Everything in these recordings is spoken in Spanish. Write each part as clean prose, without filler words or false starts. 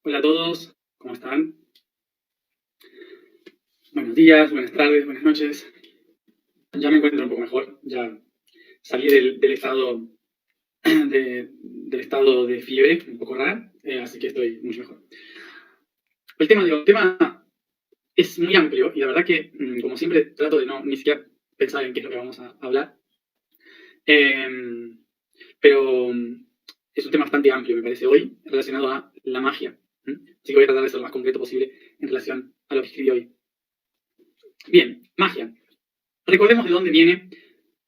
Hola a todos, ¿cómo están? Buenos días, buenas tardes, buenas noches. Ya me encuentro un poco mejor, ya salí del estado del estado de fiebre, un poco rara, así que estoy mucho mejor. El tema es muy amplio y la verdad que, como siempre, trato de no ni siquiera pensar en qué es lo que vamos a hablar. Em, pero es un tema bastante amplio, me parece, hoy, relacionado a la magia. Así que voy a tratar de ser lo más concreto posible en relación a lo que escribí hoy. Bien, magia. Recordemos de dónde viene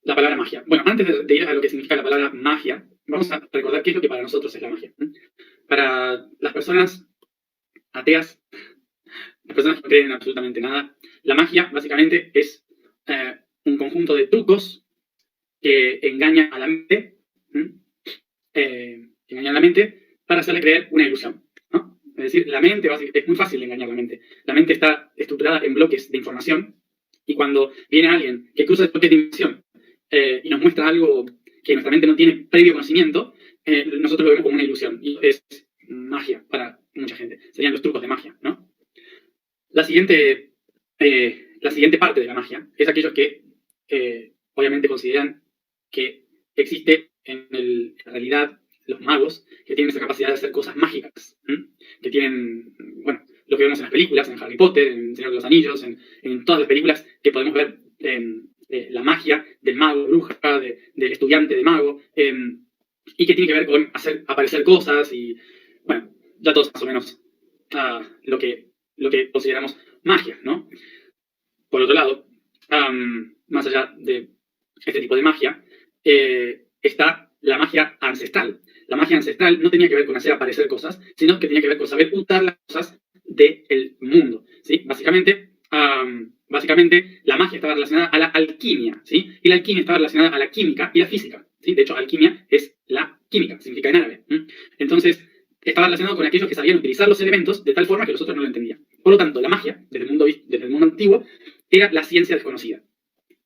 la palabra magia. Bueno, antes de ir a lo que significa la palabra magia, vamos a recordar qué es lo que para nosotros es la magia. Para las personas ateas, las personas que no creen en absolutamente nada, la magia básicamente es un conjunto de trucos que engañan a la mente, engañan a la mente para hacerle creer una ilusión, ¿no? Es decir, la mente es muy fácil de engañar la mente. La mente está estructurada en bloques de información y cuando viene alguien que cruza el bloque de información y nos muestra algo que nuestra mente no tiene previo conocimiento, nosotros lo vemos como una ilusión. Y es magia para mucha gente. Serían los trucos de magia, ¿no? La siguiente parte de la magia es aquellos que obviamente consideran que existe en la realidad los magos que tienen esa capacidad de hacer cosas mágicas, que tienen, bueno, lo que vemos en las películas, en Harry Potter, en El Señor de los Anillos, en todas las películas que podemos ver la magia del mago, bruja, del estudiante de mago, y que tiene que ver con hacer aparecer cosas y, bueno, ya todos más o menos lo que consideramos magia, ¿no? Por otro lado, más allá de este tipo de magia, está la magia ancestral. La magia ancestral no tenía que ver con hacer aparecer cosas, sino que tenía que ver con saber usar las cosas del mundo, ¿sí? Básicamente, la magia estaba relacionada a la alquimia, ¿sí? Y la alquimia estaba relacionada a la química y la física, ¿sí? De hecho, alquimia es la química, significa en árabe. Entonces, estaba relacionado con aquellos que sabían utilizar los elementos de tal forma que los otros no lo entendían. Por lo tanto, la magia, desde el mundo antiguo, era la ciencia desconocida.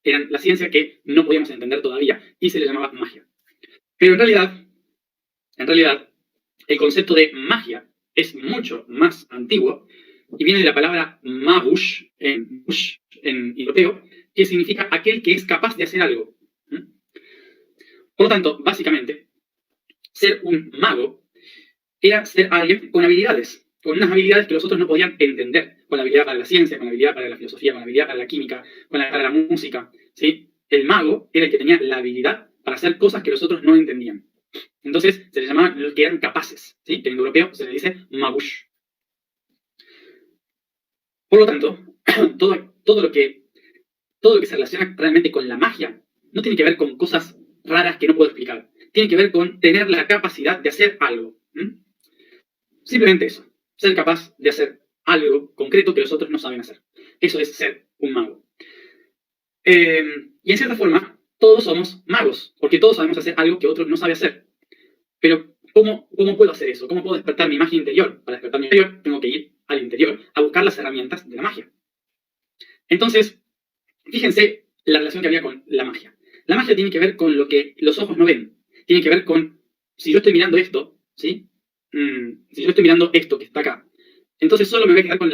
Era la ciencia que no podíamos entender todavía y se le llamaba magia. Pero en realidad, el concepto de magia es mucho más antiguo y viene de la palabra magush, en europeo, que significa aquel que es capaz de hacer algo. Por lo tanto, básicamente, ser un mago era ser alguien con habilidades, con unas habilidades que los otros no podían entender, con la habilidad para la ciencia, con la habilidad para la filosofía, con la habilidad para la química, con la para la música, ¿sí? El mago era el que tenía la habilidad para hacer cosas que los otros no entendían. Entonces se les llamaban los que eran capaces, ¿sí? Que en europeo se le dice magush. Por lo tanto, todo lo que se relaciona realmente con la magia no tiene que ver con cosas raras que no puedo explicar. Tiene que ver con tener la capacidad de hacer algo. Simplemente eso, ser capaz de hacer algo concreto que los otros no saben hacer. Eso es ser un mago. Y en cierta forma, todos somos magos, porque todos sabemos hacer algo que otros no saben hacer. Pero, ¿cómo puedo hacer eso? ¿Cómo puedo despertar mi magia interior? Para despertar mi interior, tengo que ir al interior a buscar las herramientas de la magia. Entonces, fíjense la relación que había con la magia. La magia tiene que ver con lo que los ojos no ven. Tiene que ver con, si yo estoy mirando esto, ¿sí? Si yo estoy mirando esto que está acá, entonces solo me voy a quedar con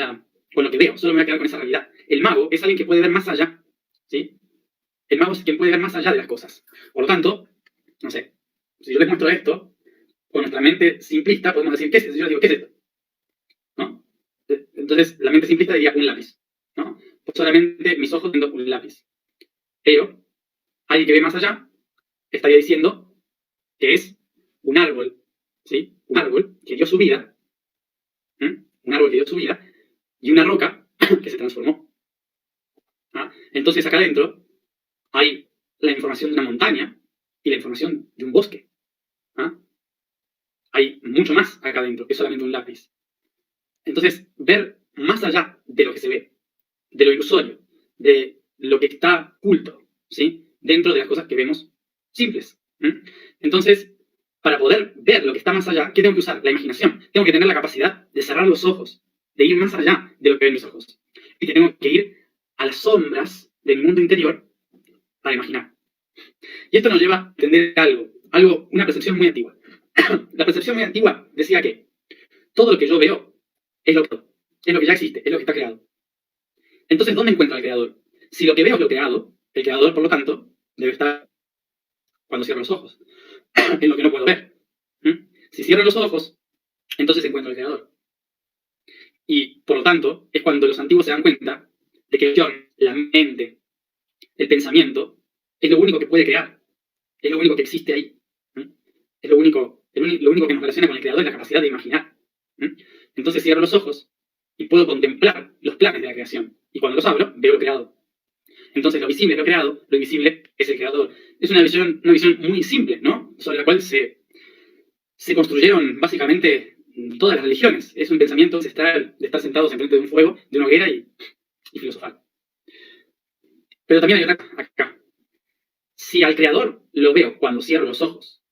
lo que veo, solo me voy a quedar con esa realidad. El mago es alguien que puede ver más allá, ¿sí? El mago es quien puede ver más allá de las cosas. Por lo tanto, no sé, si yo les muestro esto, con nuestra mente simplista podemos decir, ¿qué es esto? Yo les digo, ¿qué es esto? ¿No? Entonces, la mente simplista diría un lápiz, ¿no? Pues solamente mis ojos viendo un lápiz. Pero, alguien que ve más allá estaría diciendo que es un árbol, ¿sí? Un árbol que dio su vida, un árbol que dio su vida, y una roca que se transformó. Entonces acá adentro hay la información de una montaña y la información de un bosque. Hay mucho más acá adentro que solamente un lápiz. Entonces, ver más allá de lo que se ve, de lo ilusorio, de lo que está oculto, ¿sí? Dentro de las cosas que vemos simples. Entonces, para poder ver lo que está más allá, ¿qué tengo que usar? La imaginación. Tengo que tener la capacidad de cerrar los ojos, de ir más allá de lo que ven mis ojos. Y tengo que ir a las sombras de mi mundo interior para imaginar. Y esto nos lleva a entender una percepción muy antigua. La percepción muy antigua decía que todo lo que yo veo es lo que ya existe, es lo que está creado. Entonces, ¿dónde encuentro al creador? Si lo que veo es lo creado, el creador, por lo tanto, debe estar cuando cierro los ojos, en lo que no puedo ver. Si cierro los ojos, entonces encuentro al creador. Y, por lo tanto, es cuando los antiguos se dan cuenta de que la mente, el pensamiento, es lo único que puede crear. Es lo único que existe ahí. Es lo único que nos relaciona con el creador, es la capacidad de imaginar. Entonces cierro los ojos y puedo contemplar los planes de la creación. Y cuando los abro, veo lo creado. Entonces lo visible es lo creado, lo invisible es el creador. Es una visión muy simple, ¿no? Sobre la cual se construyeron básicamente todas las religiones. Es un pensamiento ancestral de estar sentados enfrente de un fuego, de una hoguera y filosofar. Pero también hay otra acá. Si al creador lo veo cuando cierro los ojos,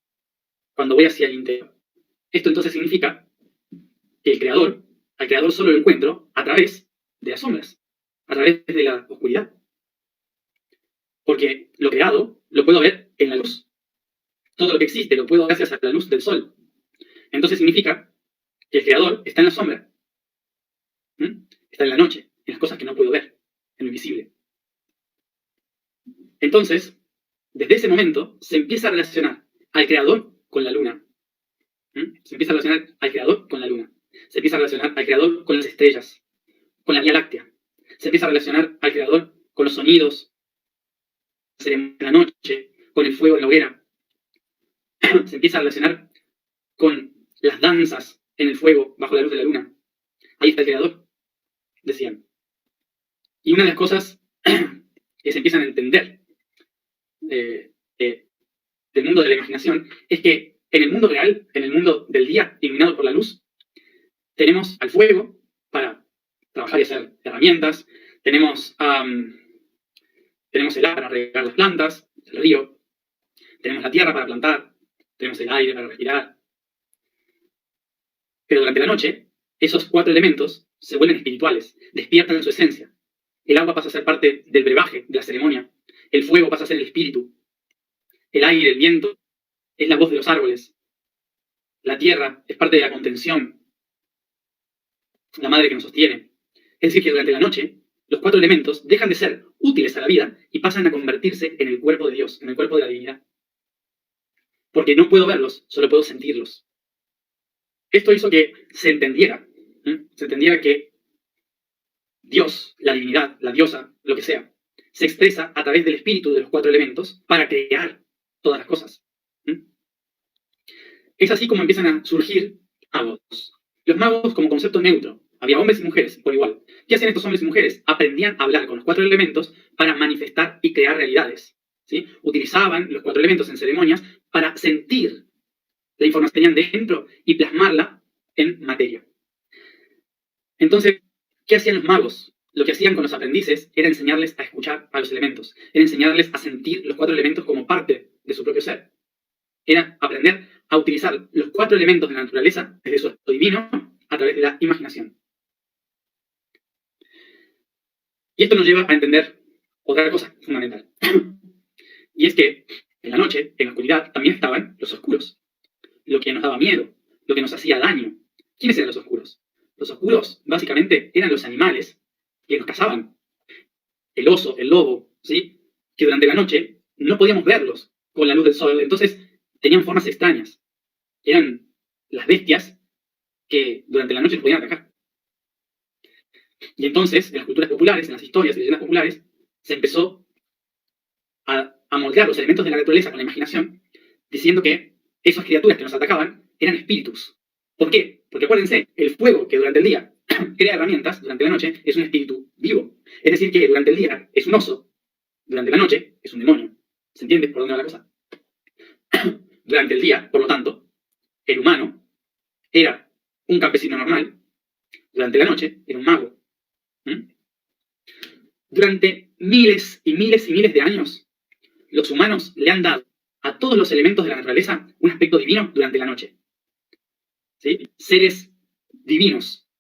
cuando voy hacia el interior, esto entonces significa que al creador solo lo encuentro a través de las sombras, a través de la oscuridad. Porque lo creado lo puedo ver en la luz. Todo lo que existe lo puedo ver gracias a la luz del sol. Entonces significa que el creador está en la sombra. Está en la noche, en las cosas que no puedo ver, en lo invisible. Entonces, desde ese momento, se empieza a relacionar al creador con la luna. Se empieza a relacionar al creador con la luna. Se empieza a relacionar al creador con las estrellas, con la Vía Láctea. Se empieza a relacionar al creador con los sonidos, en la noche, con el fuego en la hoguera. Se empieza a relacionar con las danzas en el fuego bajo la luz de la luna. Ahí está el creador, decían. Y una de las cosas que se empiezan a entender del mundo de la imaginación es que en el mundo real, en el mundo del día iluminado por la luz, tenemos al fuego para trabajar y hacer herramientas, tenemos el agua para regar las plantas, el río, tenemos la tierra para plantar, tenemos el aire para respirar. Pero durante la noche, esos 4 elementos se vuelven espirituales, despiertan en su esencia. El agua pasa a ser parte del brebaje, de la ceremonia. El fuego pasa a ser el espíritu. El aire, el viento, es la voz de los árboles. La tierra es parte de la contención, la madre que nos sostiene. Es decir, que durante la noche, los 4 elementos dejan de ser útiles a la vida y pasan a convertirse en el cuerpo de Dios, en el cuerpo de la divinidad. Porque no puedo verlos, solo puedo sentirlos. Esto hizo que se entendiera que Dios, la divinidad, la diosa, lo que sea, se expresa a través del espíritu de los 4 elementos para crear todas las cosas. Es así como empiezan a surgir magos. Los magos como concepto neutro. Había hombres y mujeres por igual. ¿Qué hacían estos hombres y mujeres? Aprendían a hablar con los 4 elementos para manifestar y crear realidades. ¿Sí? Utilizaban los 4 elementos en ceremonias para sentir la información que tenían dentro y plasmarla en materia. Entonces, ¿qué hacían los magos? Lo que hacían con los aprendices era enseñarles a escuchar a los elementos, era enseñarles a sentir los 4 elementos como parte de su propio ser. Era aprender a utilizar los 4 elementos de la naturaleza desde su aspecto divino a través de la imaginación. Y esto nos lleva a entender otra cosa fundamental. Y es que en la noche, en la oscuridad, también estaban los oscuros. Lo que nos daba miedo, lo que nos hacía daño. ¿Quiénes eran los oscuros? Los oscuros, básicamente, eran los animales que nos cazaban. El oso, el lobo, ¿sí? Que durante la noche no podíamos verlos con la luz del sol. Entonces, tenían formas extrañas. Eran las bestias que durante la noche nos podían atacar. Y entonces, en las culturas populares, en las historias y leyendas populares, se empezó a moldear los elementos de la naturaleza con la imaginación, diciendo que esas criaturas que nos atacaban eran espíritus. ¿Por qué? Porque acuérdense, el fuego que durante el día crea herramientas, durante la noche es un espíritu vivo. Es decir, que durante el día es un oso, durante la noche es un demonio. ¿Se entiende por dónde va la cosa? Durante el día, por lo tanto, el humano era un campesino normal, durante la noche era un mago. Durante miles y miles y miles de años, los humanos le han dado a todos los elementos de la naturaleza un aspecto divino durante la noche. ¿Sí? Seres divinos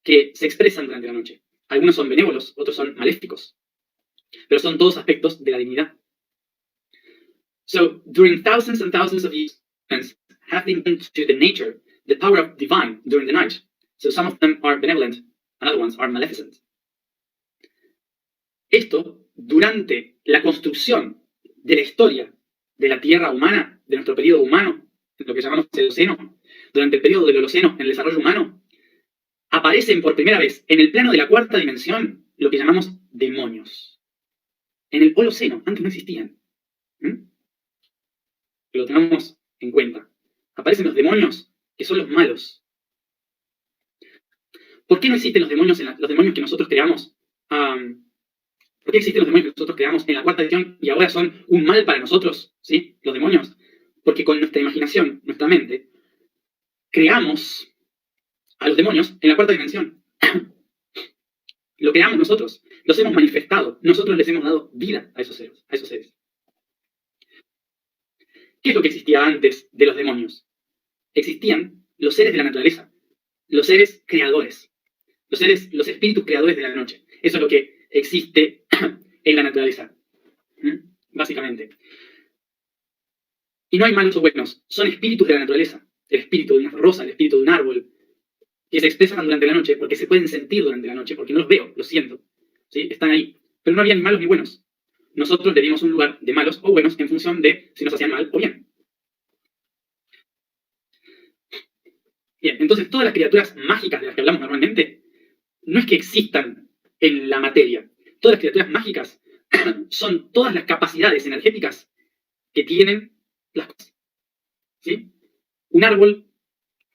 que se expresan durante la noche. Algunos son benévolos, otros son maléficos. Pero son todos aspectos de la divinidad. So, during thousands and thousands of years, have been into the nature, the power of divine during the night. So some of them are benevolent, and other ones are maleficent. Esto, durante la construcción de la historia de la Tierra humana, de nuestro periodo humano, lo que llamamos el Holoceno, durante el periodo del Holoceno en el desarrollo humano, aparecen por primera vez en el plano de la cuarta dimensión lo que llamamos demonios. En el Holoceno, antes no existían. Que lo tengamos en cuenta. Aparecen los demonios, que son los malos. ¿Por qué no existen los demonios, los demonios que nosotros creamos? ¿Por qué existen los demonios que nosotros creamos en la cuarta dimensión y ahora son un mal para nosotros? ¿Sí? Los demonios. Porque con nuestra imaginación, nuestra mente, creamos a los demonios en la cuarta dimensión. Lo creamos nosotros. Los hemos manifestado. Nosotros les hemos dado vida a esos seres. ¿Qué es lo que existía antes de los demonios? Existían los seres de la naturaleza. Los seres creadores. Los espíritus creadores de la noche. Eso es lo que existe en la naturaleza. Básicamente. Y no hay malos o buenos. Son espíritus de la naturaleza. El espíritu de una rosa, el espíritu de un árbol, que se expresan durante la noche porque se pueden sentir durante la noche, porque no los veo, los siento. ¿Sí? Están ahí. Pero no había ni malos ni buenos. Nosotros le dimos un lugar de malos o buenos en función de si nos hacían mal o bien. Bien, entonces todas las criaturas mágicas de las que hablamos normalmente no es que existan en la materia. Todas las criaturas mágicas son todas las capacidades energéticas que tienen las cosas. ¿Sí? Un árbol,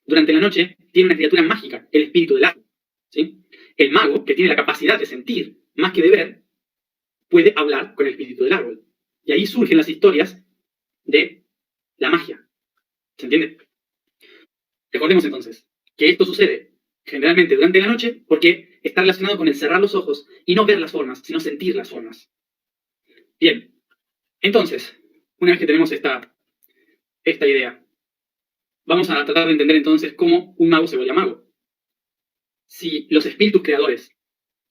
durante la noche, tiene una criatura mágica, el espíritu del árbol. ¿Sí? El mago, que tiene la capacidad de sentir más que de ver, puede hablar con el espíritu del árbol. Y ahí surgen las historias de la magia. ¿Se entiende? Recordemos entonces que esto sucede generalmente durante la noche porque está relacionado con el cerrar los ojos y no ver las formas, sino sentir las formas. Bien, entonces, una vez que tenemos esta idea, vamos a tratar de entender entonces cómo un mago se vuelve mago. Si los espíritus creadores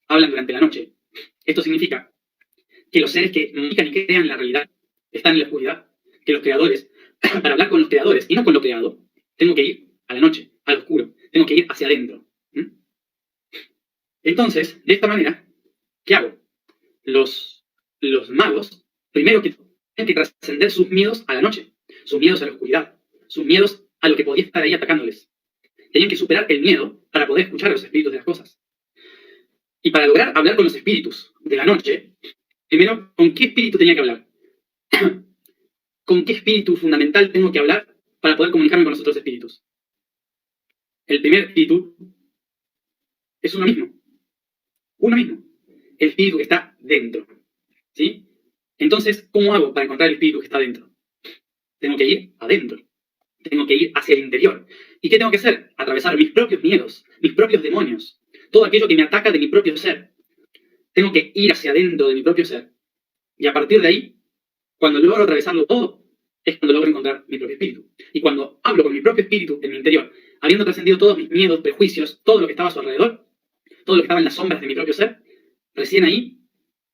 hablan durante la noche, esto significa que los seres que comunican y crean la realidad están en la oscuridad, que los creadores, para hablar con los creadores y no con lo creado, tengo que ir a la noche, al oscuro, tengo que ir hacia adentro. Entonces, de esta manera, ¿qué hago? Los magos, primero que tienen que trascender sus miedos a la noche, sus miedos a la oscuridad, sus miedos a lo que podía estar ahí atacándoles. Tenían que superar el miedo para poder escuchar a los espíritus de las cosas. Y para lograr hablar con los espíritus de la noche, primero, ¿con qué espíritu tenía que hablar? ¿Con qué espíritu fundamental tengo que hablar para poder comunicarme con los otros espíritus? El primer espíritu es uno mismo. Uno mismo. El espíritu que está dentro. ¿Sí? Entonces, ¿cómo hago para encontrar el espíritu que está dentro? Tengo que ir adentro. Tengo que ir hacia el interior. ¿Y qué tengo que hacer? Atravesar mis propios miedos, mis propios demonios, todo aquello que me ataca de mi propio ser. Tengo que ir hacia adentro de mi propio ser. Y a partir de ahí, cuando logro atravesarlo todo, es cuando logro encontrar mi propio espíritu. Y cuando hablo con mi propio espíritu en mi interior, habiendo trascendido todos mis miedos, prejuicios, todo lo que estaba a su alrededor, todo lo que estaba en las sombras de mi propio ser, recién ahí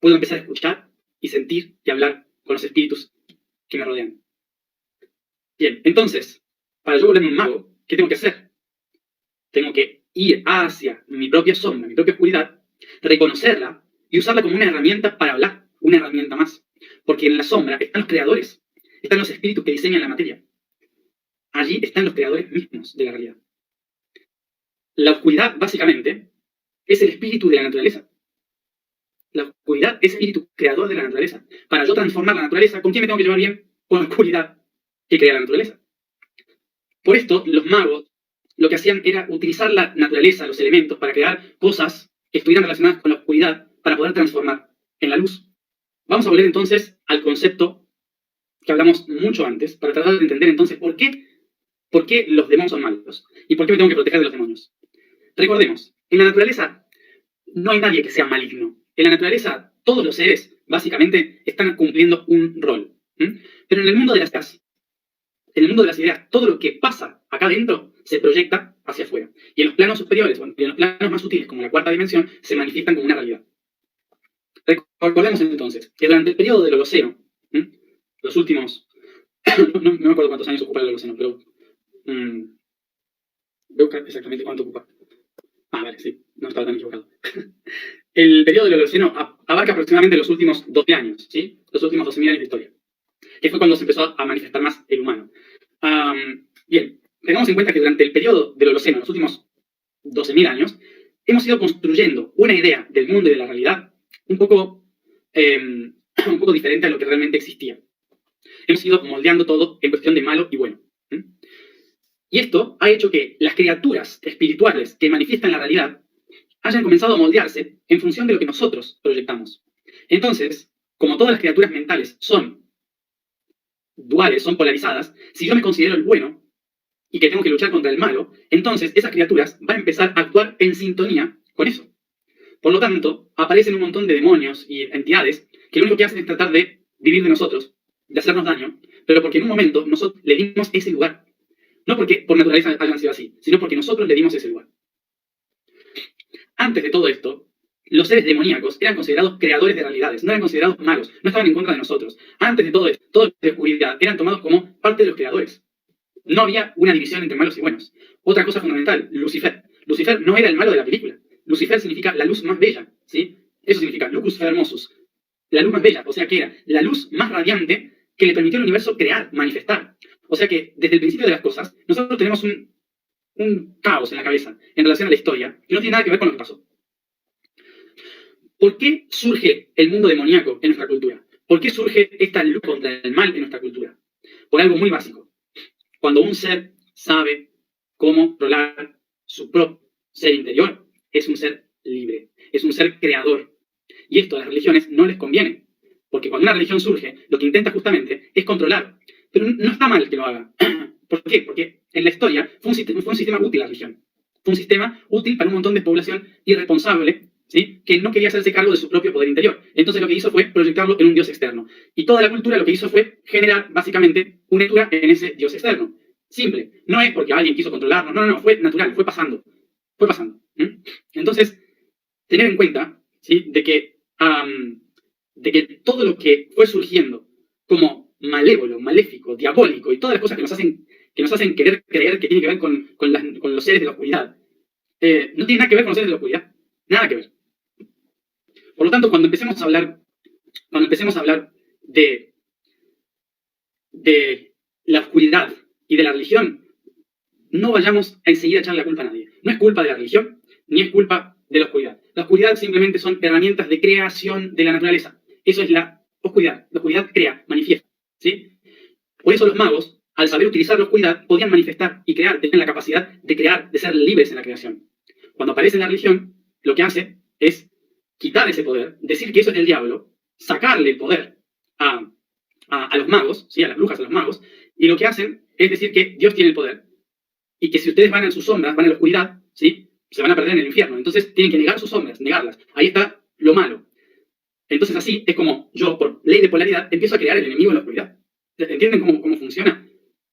puedo empezar a escuchar y sentir y hablar con los espíritus que me rodean. Bien, entonces, para yo volverme un mago, ¿qué tengo que hacer? Tengo que ir hacia mi propia sombra, mi propia oscuridad, reconocerla y usarla como una herramienta para hablar, una herramienta más. Porque en la sombra están los creadores, están los espíritus que diseñan la materia. Allí están los creadores mismos de la realidad. La oscuridad, básicamente, es el espíritu de la naturaleza. La oscuridad es el espíritu creador de la naturaleza. Para yo transformar la naturaleza, ¿con quién me tengo que llevar bien? Con la oscuridad que crea la naturaleza. Por esto, los magos lo que hacían era utilizar la naturaleza, los elementos, para crear cosas que estuvieran relacionadas con la oscuridad para poder transformar en la luz. Vamos a volver entonces al concepto que hablamos mucho antes, para tratar de entender entonces por qué los demonios son malos y por qué me tengo que proteger de los demonios. Recordemos, en la naturaleza no hay nadie que sea maligno. En la naturaleza, todos los seres, básicamente, están cumpliendo un rol. Pero en el mundo de las ideas, todo lo que pasa acá adentro se proyecta hacia afuera. Y en los planos superiores, y en los planos más sutiles, como la cuarta dimensión, se manifiestan como una realidad. Recordemos entonces que durante el periodo del Holoceno, los últimos, no me acuerdo cuántos años ocupa el Holoceno, pero voy a buscar exactamente cuánto ocupa. Ah, vale, sí, no estaba tan equivocado. El periodo del Holoceno abarca aproximadamente los últimos 12 años, ¿sí? Los últimos 12.000 años de historia, que fue cuando se empezó a manifestar más el humano. Bien, tengamos en cuenta que durante el periodo del Holoceno, los últimos 12.000 años, hemos ido construyendo una idea del mundo y de la realidad un poco, un poco diferente a lo que realmente existía. Hemos ido moldeando todo en cuestión de malo y bueno. Y esto ha hecho que las criaturas espirituales que manifiestan la realidad hayan comenzado a moldearse en función de lo que nosotros proyectamos. Entonces, como todas las criaturas mentales son duales, son polarizadas, si yo me considero el bueno y que tengo que luchar contra el malo, entonces esas criaturas van a empezar a actuar en sintonía con eso. Por lo tanto, aparecen un montón de demonios y entidades que lo único que hacen es tratar de vivir de nosotros, de hacernos daño, pero porque en un momento nosotros le dimos ese lugar. No porque por naturaleza hayan sido así, sino porque nosotros le dimos ese lugar. Antes de todo esto, los seres demoníacos eran considerados creadores de realidades, no eran considerados malos, no estaban en contra de nosotros. Antes de todo esto, todos los de oscuridad eran tomados como parte de los creadores. No había una división entre malos y buenos. Otra cosa fundamental, Lucifer. Lucifer no era el malo de la película. Lucifer significa la luz más bella, ¿sí? Eso significa lucus hermosus, la luz más bella, o sea que era la luz más radiante que le permitió al universo crear, manifestar. O sea que desde el principio de las cosas, nosotros tenemos un caos en la cabeza en relación a la historia que no tiene nada que ver con lo que pasó. ¿Por qué surge el mundo demoníaco en nuestra cultura? ¿Por qué surge esta lucha contra el mal en nuestra cultura? Por algo muy básico. Cuando un ser sabe cómo controlar su propio ser interior, es un ser libre, es un ser creador. Y esto a las religiones no les conviene, porque cuando una religión surge, lo que intenta justamente es controlar. Pero no está mal que lo haga. ¿Por qué? Porque en la historia fue un sistema útil la religión. Fue un sistema útil para un montón de población irresponsable, ¿sí? Que no quería hacerse cargo de su propio poder interior. Entonces lo que hizo fue proyectarlo en un dios externo. Y toda la cultura lo que hizo fue generar básicamente una lectura en ese dios externo. Simple. No es porque alguien quiso controlarlo, no, fue natural, fue pasando. Fue pasando. Entonces, tener en cuenta, ¿sí? de que todo lo que fue surgiendo como malévolo, maléfico, diabólico y todas las cosas que nos hacen querer creer que tiene que ver con los seres de la oscuridad, no tiene nada que ver con los seres de la oscuridad. Nada que ver. Por lo tanto, cuando empecemos a hablar de la oscuridad y de la religión, no vayamos a enseguida a echarle la culpa a nadie. No es culpa de la religión, ni es culpa de la oscuridad. La oscuridad simplemente son herramientas de creación de la naturaleza. Eso es la oscuridad. La oscuridad crea, manifiesta. ¿Sí? Por eso los magos, al saber utilizar la oscuridad, podían manifestar y crear, tenían la capacidad de crear, de ser libres en la creación. Cuando aparece la religión, lo que hace es quitar ese poder, decir que eso es del diablo, sacarle el poder a los magos, ¿sí? A las brujas, a los magos, y lo que hacen es decir que Dios tiene el poder, y que si ustedes van en sus sombras, van en la oscuridad, ¿sí? Se van a perder en el infierno. Entonces tienen que negar sus sombras, negarlas. Ahí está lo malo. Entonces así es como yo, por ley de polaridad, empiezo a crear el enemigo en la oscuridad. ¿Entienden cómo funciona?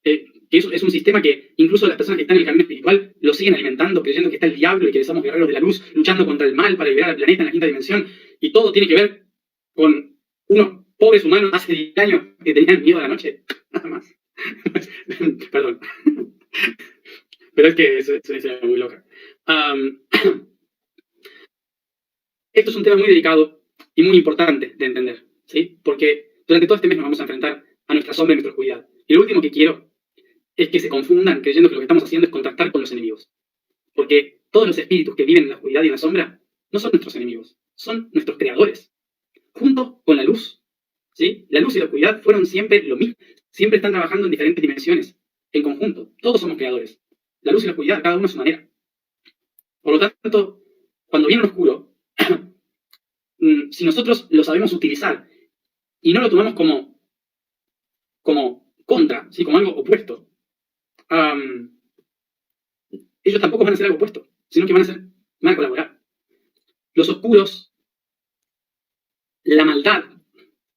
Que eso es un sistema que incluso las personas que están en el camino espiritual lo siguen alimentando, creyendo que está el diablo y que somos guerreros de la luz, luchando contra el mal para liberar al planeta en la quinta dimensión. Y todo tiene que ver con unos pobres humanos hace 10 años que tenían miedo a la noche. Nada más. Perdón. Pero es que es una historia muy loca. Esto es un tema muy delicado y muy importante de entender, ¿sí? Porque durante todo este mes nos vamos a enfrentar a nuestra sombra y nuestra oscuridad. Y lo último que quiero es que se confundan creyendo que lo que estamos haciendo es contactar con los enemigos. Porque todos los espíritus que viven en la oscuridad y en la sombra no son nuestros enemigos, son nuestros creadores. Junto con la luz, ¿sí? La luz y la oscuridad fueron siempre lo mismo. Siempre están trabajando en diferentes dimensiones, en conjunto. Todos somos creadores. La luz y la oscuridad, cada uno a su manera. Por lo tanto, cuando viene lo oscuro, si nosotros lo sabemos utilizar y no lo tomamos como contra, ¿sí? Como algo opuesto, ellos tampoco van a hacer algo opuesto, sino que van a colaborar. Los oscuros, la maldad,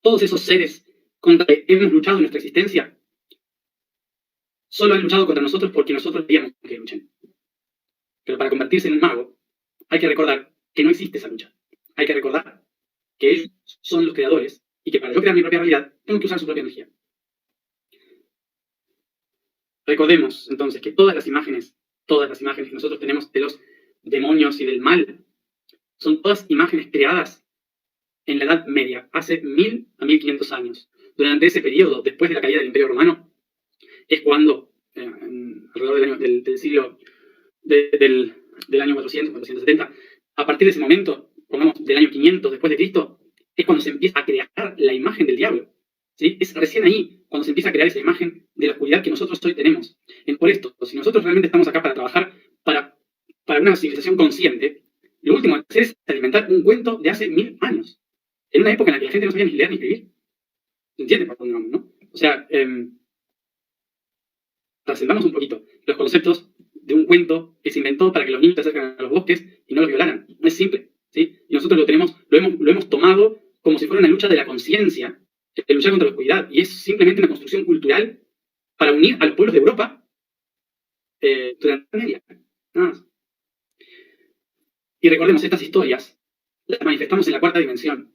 todos esos seres contra los que hemos luchado en nuestra existencia, solo han luchado contra nosotros porque nosotros queríamos que luchen. Pero para convertirse en un mago, hay que recordar que no existe esa lucha. Hay que recordar que ellos son los creadores y que para yo crear mi propia realidad, tengo que usar su propia energía. Recordemos, entonces, que todas las imágenes que nosotros tenemos de los demonios y del mal, son todas imágenes creadas en la Edad Media, hace 1000 a 1500 años. Durante ese periodo, después de la caída del Imperio Romano, es cuando, alrededor del siglo, del año 400, 470, a partir de ese momento, pongamos del año 500 después de Cristo, es cuando se empieza a crear la imagen del diablo. ¿Sí? Es recién ahí cuando se empieza a crear esa imagen de la oscuridad que nosotros hoy tenemos. Por esto, si nosotros realmente estamos acá para trabajar para una civilización consciente, lo último que hacer es alimentar un cuento de hace 1000 años, en una época en la que la gente no sabía ni leer ni escribir. ¿Se entiende por dónde vamos, no? O sea, trascendamos un poquito los conceptos de un cuento que se inventó para que los niños se acerquen a los bosques y no los violaran. No es simple, ¿sí? Y nosotros lo hemos tomado como si fuera una lucha de la conciencia, de luchar contra la oscuridad, y es simplemente una construcción cultural para unir a los pueblos de Europa durante la media. Nada más. Y recordemos, estas historias las manifestamos en la cuarta dimensión.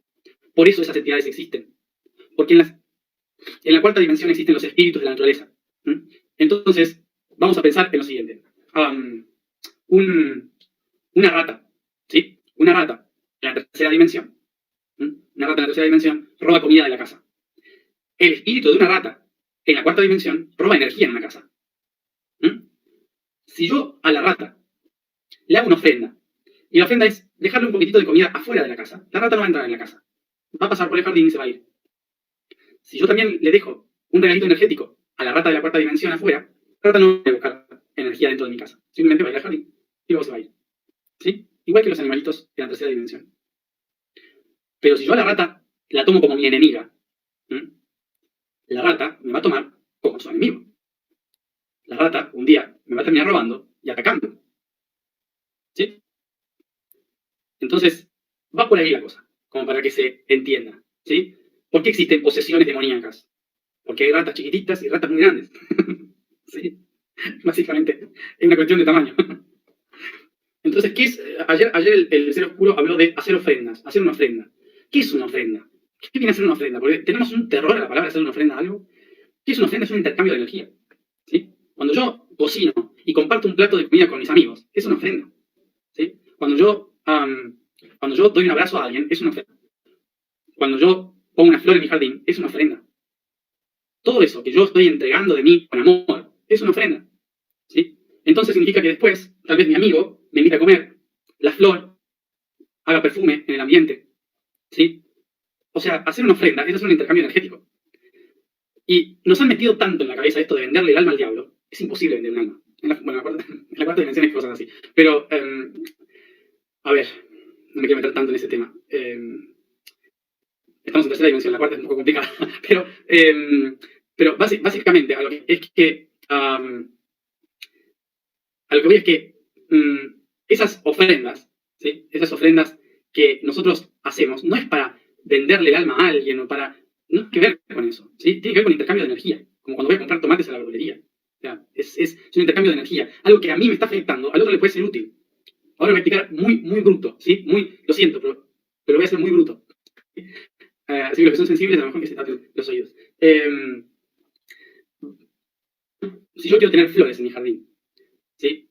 Por eso esas entidades existen. Porque en la cuarta dimensión existen los espíritus de la naturaleza. Entonces, vamos a pensar en lo siguiente. Una rata, ¿sí? Una rata en la tercera dimensión. Una rata en la tercera dimensión roba comida de la casa. El espíritu de una rata en la cuarta dimensión roba energía en una casa. Si yo a la rata le hago una ofrenda, y la ofrenda es dejarle un poquitito de comida afuera de la casa, la rata no va a entrar en la casa. Va a pasar por el jardín y se va a ir. Si yo también le dejo un regalito energético a la rata de la cuarta dimensión afuera, la rata no va a buscar energía dentro de mi casa. Simplemente va a ir al jardín y luego se va a ir. ¿Sí? Igual que los animalitos de la tercera dimensión. Pero si yo a la rata la tomo como mi enemiga, la rata me va a tomar como su enemigo. La rata un día me va a terminar robando y atacando. ¿Sí? Entonces, va por ahí la cosa, como para que se entienda. ¿Sí? ¿Por qué existen posesiones demoníacas? Porque hay ratas chiquititas y ratas muy grandes. ¿Sí? Básicamente, es una cuestión de tamaño. Entonces, ¿qué es? Ayer el ser oscuro habló de hacer ofrendas, hacer una ofrenda. ¿Qué es una ofrenda? ¿Qué viene a ser una ofrenda? Porque tenemos un terror a la palabra hacer una ofrenda a algo. ¿Qué es una ofrenda? Es un intercambio de energía. ¿Sí? Cuando yo cocino y comparto un plato de comida con mis amigos, es una ofrenda. ¿Sí? Cuando yo doy un abrazo a alguien, es una ofrenda. Cuando yo pongo una flor en mi jardín, es una ofrenda. Todo eso que yo estoy entregando de mí con amor, es una ofrenda. ¿Sí? Entonces significa que después, tal vez mi amigo me invita a comer, la flor haga perfume en el ambiente. ¿Sí? O sea, hacer una ofrenda es hacer un intercambio energético. Y nos han metido tanto en la cabeza esto de venderle el alma al diablo. Es imposible vender un alma. En la cuarta dimensión hay cosas así. Pero, a ver, no me quiero meter tanto en ese tema. Estamos en tercera dimensión, la cuarta es un poco complicada. Pero básicamente, a lo que voy es que esas ofrendas, ¿sí? Esas ofrendas que nosotros hacemos, no es para venderle el alma a alguien o para... No tiene que ver con eso, ¿sí? Tiene que ver con intercambio de energía, como cuando voy a comprar tomates a la verdulería. O sea, es un intercambio de energía. Algo que a mí me está afectando, al otro le puede ser útil. Ahora lo voy a explicar muy bruto, ¿sí? Lo siento, pero lo voy a hacer muy bruto. Así que los que son sensibles, a lo mejor que se tapen los oídos. Si yo quiero tener flores en mi jardín, ¿sí?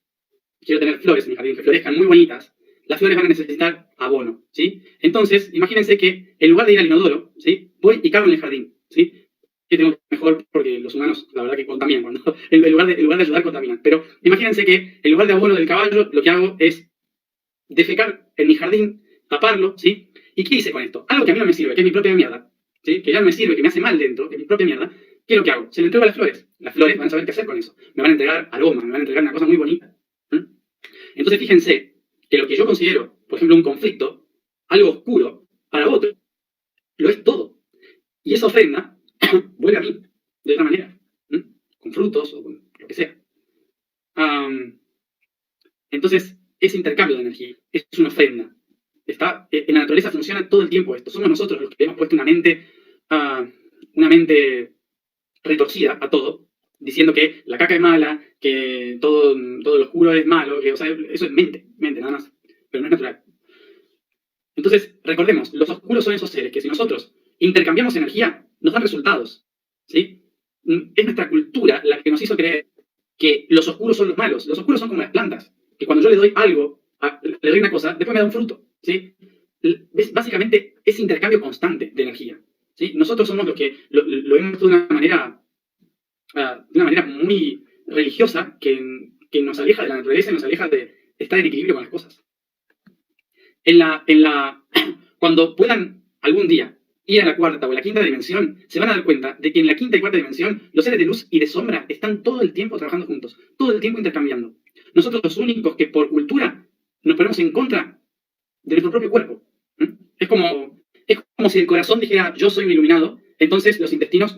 Quiero tener flores en mi jardín, que florezcan muy bonitas, las flores van a necesitar abono, ¿sí? Entonces, imagínense que en lugar de ir al inodoro, ¿sí? Voy y cago en el jardín, ¿sí? Que tengo mejor porque los humanos, la verdad que contaminan, cuando, en lugar de ayudar, contaminan. Pero imagínense que en lugar de abono del caballo, lo que hago es defecar en mi jardín, taparlo, ¿sí? ¿Y qué hice con esto? Algo que a mí no me sirve, que es mi propia mierda, ¿sí? Que ya no me sirve, que me hace mal dentro, que es mi propia mierda. ¿Qué es lo que hago? Se lo entrego a las flores. Las flores van a saber qué hacer con eso. Me van a entregar aroma, me van a entregar una cosa muy bonita. Entonces, fíjense que lo que yo considero, por ejemplo, un conflicto, algo oscuro, para otro, lo es todo. Y esa ofrenda vuelve a mí, de otra manera, con frutos o con lo que sea. Entonces, ese intercambio de energía es una ofrenda. En la naturaleza funciona todo el tiempo esto. Somos nosotros los que hemos puesto una mente retorcida a todo, diciendo que la caca es mala, que todo lo oscuro es malo, que, o sea, eso es mente nada más, pero no es natural. Entonces, recordemos, los oscuros son esos seres que si nosotros intercambiamos energía, nos dan resultados, ¿sí? Es nuestra cultura la que nos hizo creer que los oscuros son los malos. Los oscuros son como las plantas, que cuando yo le doy algo le doy una cosa, después me da un fruto, ¿sí? Básicamente es intercambio constante de energía, ¿sí? Nosotros somos los que lo hemos visto de una manera muy religiosa que nos aleja de la naturaleza y nos aleja de estar en equilibrio con las cosas. Cuando puedan algún día ir a la cuarta o a la quinta dimensión, se van a dar cuenta de que en la quinta y cuarta dimensión los seres de luz y de sombra están todo el tiempo trabajando juntos, todo el tiempo intercambiando. Nosotros los únicos que por cultura nos ponemos en contra de nuestro propio cuerpo. Es como si el corazón dijera, yo soy un iluminado, entonces los intestinos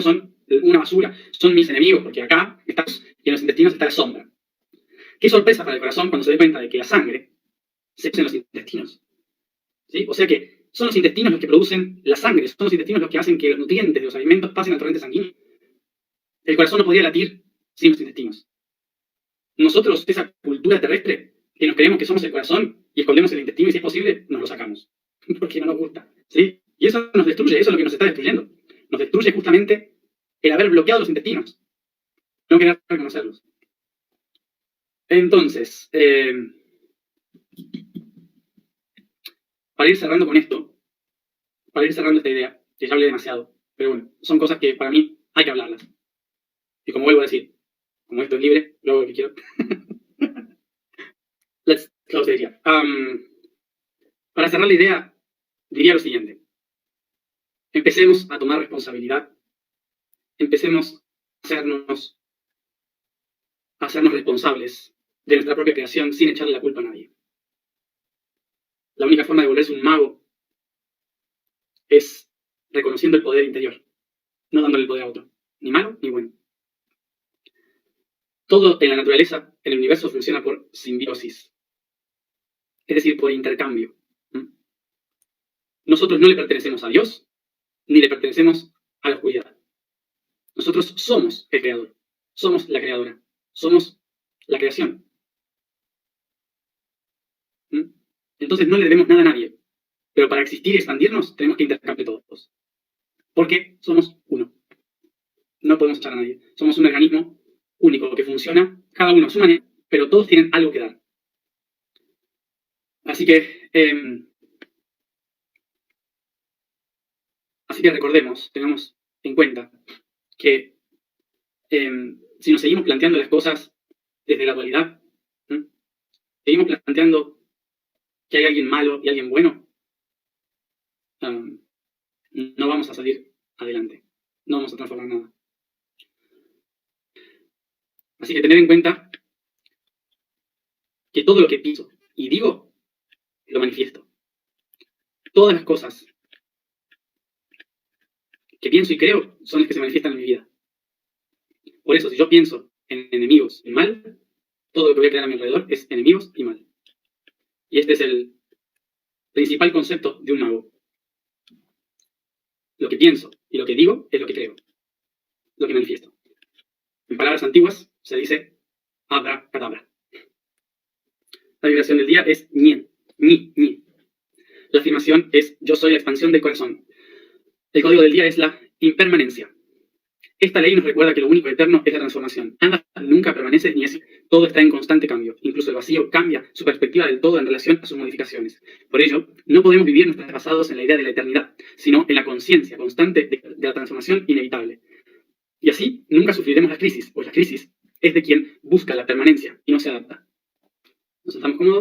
son una basura, son mis enemigos, porque acá estamos y en los intestinos está la sombra. Qué sorpresa para el corazón cuando se dé cuenta de que la sangre se usa en los intestinos. ¿Sí? O sea que son los intestinos los que producen la sangre, son los intestinos los que hacen que los nutrientes de los alimentos pasen al torrente sanguíneo. El corazón no podría latir sin los intestinos. Nosotros, esa cultura terrestre, que nos creemos que somos el corazón y escondemos el intestino y si es posible, nos lo sacamos. Porque no nos gusta. ¿Sí? Y eso nos destruye, eso es lo que nos está destruyendo. Nos destruye justamente el haber bloqueado los intestinos. No querer reconocerlos. Entonces, para ir cerrando con esto, para ir cerrando esta idea, que ya hablé demasiado, pero bueno, son cosas que para mí hay que hablarlas. Y como vuelvo a decir, como esto es libre, lo hago lo que quiero. Let's close the idea. Para cerrar la idea, diría lo siguiente. Empecemos a tomar responsabilidad. Empecemos a hacernos responsables de nuestra propia creación sin echarle la culpa a nadie. La única forma de volverse un mago es reconociendo el poder interior, no dándole el poder a otro, ni malo ni bueno. Todo en la naturaleza, en el universo, funciona por simbiosis, es decir, por intercambio. Nosotros no le pertenecemos a Dios, ni le pertenecemos a la oscuridad. Nosotros somos el creador, somos la creadora, somos la creación. Entonces no le debemos nada a nadie, pero para existir y expandirnos tenemos que intercambiar todos, porque somos uno. No podemos echar a nadie, somos un organismo único que funciona, cada uno a su manera, pero todos tienen algo que dar. Así que recordemos, tengamos en cuenta que si nos seguimos planteando las cosas desde la dualidad, seguimos planteando que hay alguien malo y alguien bueno, no vamos a salir adelante, no vamos a transformar nada. Así que tener en cuenta que todo lo que pienso y digo, lo manifiesto. Todas las cosas que pienso y creo son las que se manifiestan en mi vida. Por eso, si yo pienso en enemigos y mal, todo lo que voy a crear a mi alrededor es enemigos y mal. Y este es el principal concepto de un mago. Lo que pienso y lo que digo es lo que creo, lo que manifiesto. En palabras antiguas se dice abra cadabra. La vibración del día es ñe, ñi, ñi. La afirmación es yo soy la expansión del corazón. El código del día es la impermanencia. Esta ley nos recuerda que lo único eterno es la transformación. Nada nunca permanece ni es. Todo está en constante cambio. Incluso el vacío cambia su perspectiva del todo en relación a sus modificaciones. Por ello, no podemos vivir nuestros pasados en la idea de la eternidad, sino en la conciencia constante de la transformación inevitable. Y así nunca sufriremos las crisis, pues la crisis es de quien busca la permanencia y no se adapta. Nos sentamos cómodos.